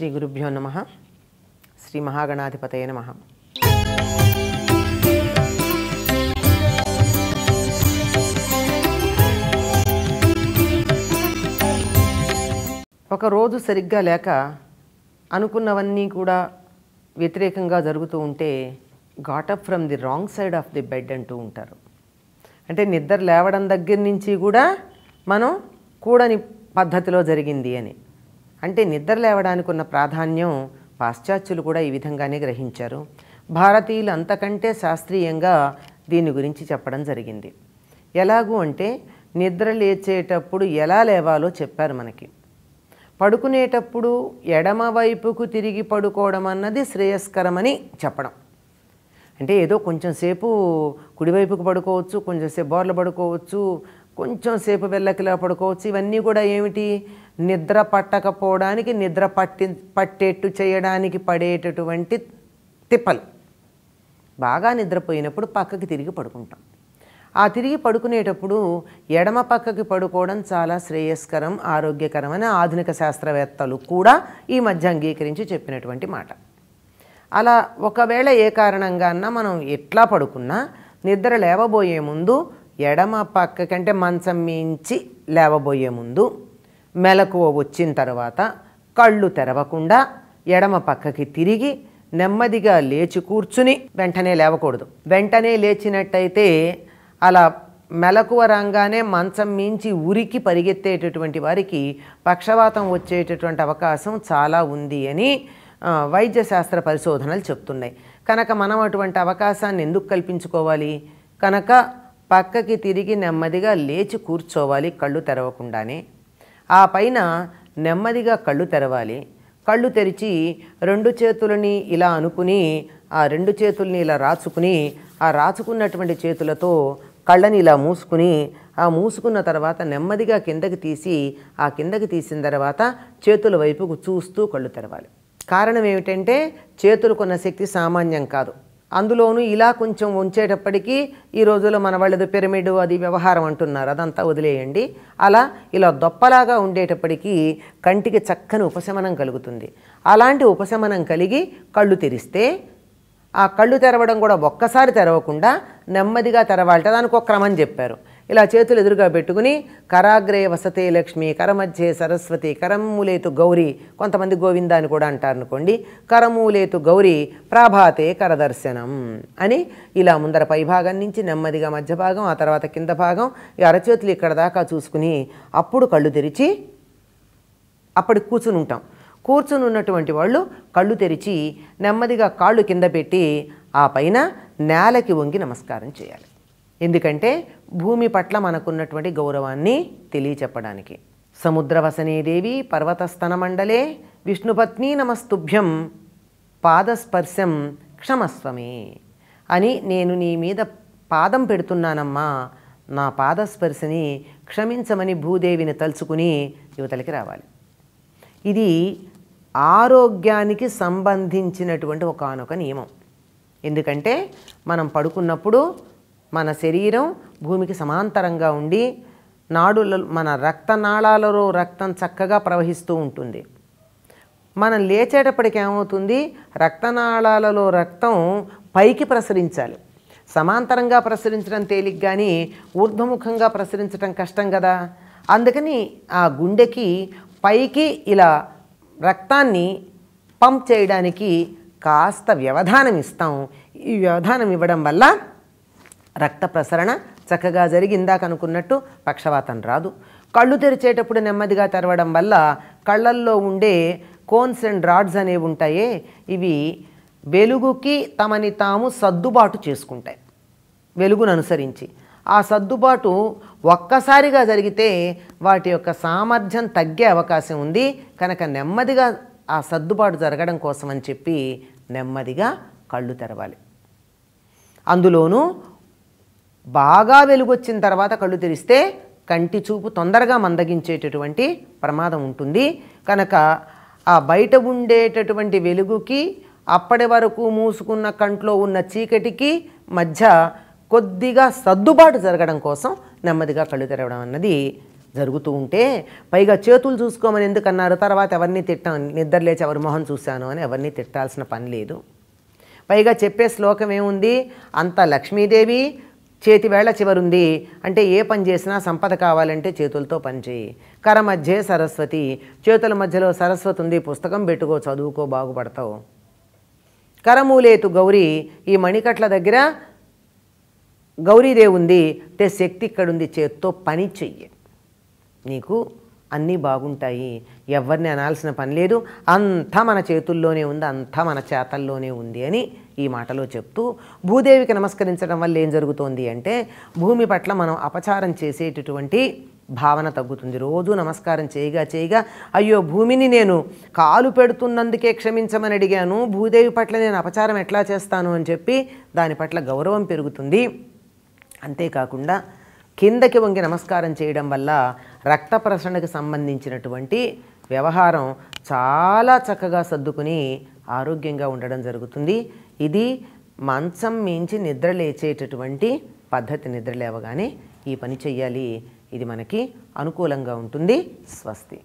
శ్రీ గురుభ్యో నమః. శ్రీ మహాగణాధిపతయే నమః. ఒక రోజు సరిగ్గా లేక అనుకున్నవన్నీ కూడా వ్యతిరేకంగా జరుగుతూ ఉంటే got up from the wrong side of the bed అంటూ ఉంటారు. అంటే నిద్ర లేవడం దగ్గర నుంచి కూడా మనం కూడని పద్ధతిలో జరిగింది అని. అంటే నిద్ర లేవడానికి ఉన్న ప్రాధాన్యం పాశ్చాత్యులు కూడా ఈ విధంగానే గ్రహించారు. భారతీయులు అంతకంటే శాస్త్రీయంగా దీని గురించి చెప్పడం జరిగింది. ఎలాగూ అంటే నిద్ర లేచేటప్పుడు ఎలా లేవాలో చెప్పారు మనకి. పడుకునేటప్పుడు ఎడమ వైపుకు తిరిగి పడుకోవడం అన్నది శ్రేయస్కరమని చెప్పడం. అంటే ఏదో కొంచెం సేపు కుడివైపుకు పడుకోవచ్చు, కొంచెం సేపు బోర్ల పడుకోవచ్చు, కొంచెం సేపు వెళ్ళకిలా పడుకోవచ్చు. ఇవన్నీ కూడా ఏమిటి? నిద్ర పట్టకపోవడానికి, నిద్ర పట్టేట్టు చేయడానికి పడేటటువంటి తిప్పలు. బాగా నిద్రపోయినప్పుడు పక్కకి తిరిగి పడుకుంటాం. ఆ తిరిగి పడుకునేటప్పుడు ఎడమ పక్కకి పడుకోవడం చాలా శ్రేయస్కరం, ఆరోగ్యకరం అని ఆధునిక శాస్త్రవేత్తలు కూడా ఈ మధ్య అంగీకరించి చెప్పినటువంటి మాట. అలా ఒకవేళ ఏ కారణంగా మనం ఎట్లా పడుకున్నా నిద్ర లేవబోయే ముందు ఎడమ పక్క కంటే మంచం మించి లేవబోయే ముందు మెలకువ వచ్చిన తర్వాత కళ్ళు తెరవకుండా ఎడమ పక్కకి తిరిగి నెమ్మదిగా లేచి కూర్చుని వెంటనే లేవకూడదు. వెంటనే లేచినట్టయితే అలా మెలకువ రాగానే మంచం మించి ఉరికి పరిగెత్తేటటువంటి వారికి పక్షవాతం వచ్చేటటువంటి అవకాశం చాలా ఉంది అని వైద్యశాస్త్ర పరిశోధనలు చెప్తున్నాయి. కనుక మనం అటువంటి అవకాశాన్ని ఎందుకు కల్పించుకోవాలి? కనుక పక్కకి తిరిగి నెమ్మదిగా లేచి కూర్చోవాలి కళ్ళు తెరవకుండానే. ఆ పైన నెమ్మదిగా కళ్ళు తెరవాలి. కళ్ళు తెరిచి రెండు చేతులని ఇలా అనుకుని ఆ రెండు చేతుల్ని ఇలా రాచుకుని ఆ రాచుకున్నటువంటి చేతులతో కళ్ళని ఇలా మూసుకుని ఆ మూసుకున్న తర్వాత నెమ్మదిగా కిందకి తీసి ఆ కిందకి తీసిన తర్వాత చేతుల వైపుకు చూస్తూ కళ్ళు తెరవాలి. కారణం ఏమిటంటే చేతులకున్న శక్తి సామాన్యం కాదు. అందులోనూ ఇలా కొంచెం ఉంచేటప్పటికీ ఈ రోజుల్లో మన వాళ్ళది పిరమిడ్ అది వ్యవహారం అంటున్నారు, అదంతా వదిలేయండి. అలా ఇలా దొప్పలాగా ఉండేటప్పటికీ కంటికి చక్కని ఉపశమనం కలుగుతుంది. అలాంటి ఉపశమనం కలిగి కళ్ళు తెరిస్తే ఆ కళ్ళు తెరవడం కూడా ఒక్కసారి తెరవకుండా నెమ్మదిగా తెరవాలట. దానికి ఒక క్రమం చెప్పారు. ఇలా చేతులు ఎదురుగా పెట్టుకుని కరాగ్రే వసతే లక్ష్మి, కరమధ్యే సరస్వతి, కరమూలేతు గౌరీ, కొంతమంది గోవింద అని కూడా అంటారు అనుకోండి, కరమూలేతు గౌరీ ప్రాభాతే కరదర్శనం అని ఇలా ముందర పైభాగం నుంచి నెమ్మదిగా మధ్య భాగం, ఆ తర్వాత కింద భాగం, ఈ అరచేతులు ఇక్కడ దాకా చూసుకుని అప్పుడు కళ్ళు తెరిచి అప్పటికి కూర్చుని ఉంటాం. కూర్చుని ఉన్నటువంటి వాళ్ళు కళ్ళు తెరిచి నెమ్మదిగా కాళ్ళు కింద పెట్టి ఆ పైన నేలకి వంగి నమస్కారం చేయాలి. ఎందుకంటే భూమి పట్ల మనకున్నటువంటి గౌరవాన్ని తెలియచెప్పడానికి. సముద్రవసనేదేవి పర్వతస్తన మండలే విష్ణుపత్ని నమస్తుభ్యం పాదస్పర్శం క్షమస్వమే అని నేను నీ మీద పాదం పెడుతున్నానమ్మా, నా పాదస్పర్శని క్షమించమని భూదేవిని తలుచుకుని యువతలకి రావాలి. ఇది ఆరోగ్యానికి సంబంధించినటువంటి ఒకానొక నియమం. ఎందుకంటే మనం పడుకున్నప్పుడు మన శరీరం భూమికి సమాంతరంగా ఉండి మన రక్తనాళాలలో రక్తం చక్కగా ప్రవహిస్తూ ఉంటుంది. మనం లేచేటప్పటికి ఏమవుతుంది? రక్తనాళాలలో రక్తం పైకి ప్రసరించాలి. సమాంతరంగా ప్రసరించడం తేలిక కానీ ఊర్ధ్వముఖంగా ప్రసరించడం కష్టం కదా. అందుకని ఆ గుండెకి పైకి ఇలా రక్తాన్ని పంప్ చేయడానికి కాస్త వ్యవధానం ఇస్తాం. ఈ వ్యవధానం ఇవ్వడం వల్ల రక్త ప్రసరణ చక్కగా జరిగిందాక అనుకున్నట్టు పక్షవాతం రాదు. కళ్ళు తెరిచేటప్పుడు నెమ్మదిగా తెరవడం వల్ల కళ్ళల్లో ఉండే కోన్స్ అండ్ రాడ్స్ అనేవి ఉంటాయే, ఇవి వెలుగుకి తమని తాము సర్దుబాటు చేసుకుంటాయి వెలుగును అనుసరించి. ఆ సర్దుబాటు ఒక్కసారిగా జరిగితే వాటి యొక్క సామర్థ్యం తగ్గే అవకాశం ఉంది. కనుక నెమ్మదిగా ఆ సర్దుబాటు జరగడం కోసం అని చెప్పి నెమ్మదిగా కళ్ళు తెరవాలి. అందులోనూ బాగా వెలుగొచ్చిన తర్వాత కళ్ళు తెరిస్తే కంటి చూపు తొందరగా మందగించేటటువంటి ప్రమాదం ఉంటుంది. కనుక ఆ బయట ఉండేటటువంటి వెలుగుకి అప్పటి వరకు మూసుకున్న కంట్లో ఉన్న చీకటికి మధ్య కొద్దిగా సర్దుబాటు జరగడం కోసం నెమ్మదిగా కళ్ళు తెరవడం అన్నది జరుగుతూ ఉంటే పైగా చేతులు చూసుకోమని ఎందుకన్నారు, తర్వాత ఎవరిని నిద్ర లేచి ఎవరి మొహం చూశాను అని ఎవరిని తిట్టాల్సిన పని లేదు. పైగా చెప్పే శ్లోకం ఏముంది, అంత లక్ష్మీదేవి చేతి వేళ చివరుంది అంటే ఏ పని చేసినా సంపద కావాలంటే చేతులతో పని చేయి. కర మధ్యే సరస్వతి, చేతుల మధ్యలో సరస్వతి ఉంది, పుస్తకం పెట్టుకో, చదువుకో, బాగుపడతావు. కరమూలేతు గౌరీ, ఈ మణికట్ల దగ్గర గౌరీదేవి ఉంది అంటే శక్తి ఇక్కడుంది, చేత్తో పని చెయ్యి, నీకు అన్నీ బాగుంటాయి. ఎవరిని అనాల్సిన పని లేదు, అంతా మన చేతుల్లోనే ఉంది, అంతా మన చేతల్లోనే ఉంది అని ఈ మాటలో చెప్తూ భూదేవికి నమస్కరించడం వల్ల ఏం జరుగుతోంది అంటే భూమి పట్ల మనం అపచారం చేసేటటువంటి భావన తగ్గుతుంది. రోజు నమస్కారం చేయగా చేయగా అయ్యో భూమిని నేను కాలు పెడుతున్నందుకే క్షమించమని అడిగాను, భూదేవి పట్ల నేను అపచారం ఎట్లా చేస్తాను అని చెప్పి దాని పట్ల గౌరవం పెరుగుతుంది. అంతేకాకుండా కిందకి వంగి నమస్కారం చేయడం వల్ల రక్త ప్రసరణకు సంబంధించినటువంటి వ్యవహారం చాలా చక్కగా సర్దుకుని ఆరోగ్యంగా ఉండడం జరుగుతుంది. ఇది మంచం మించి నిద్ర లేచేటటువంటి పద్ధతి. నిద్ర లేవగానే ఈ పని చెయ్యాలి, ఇది మనకి అనుకూలంగా ఉంటుంది. స్వస్తి.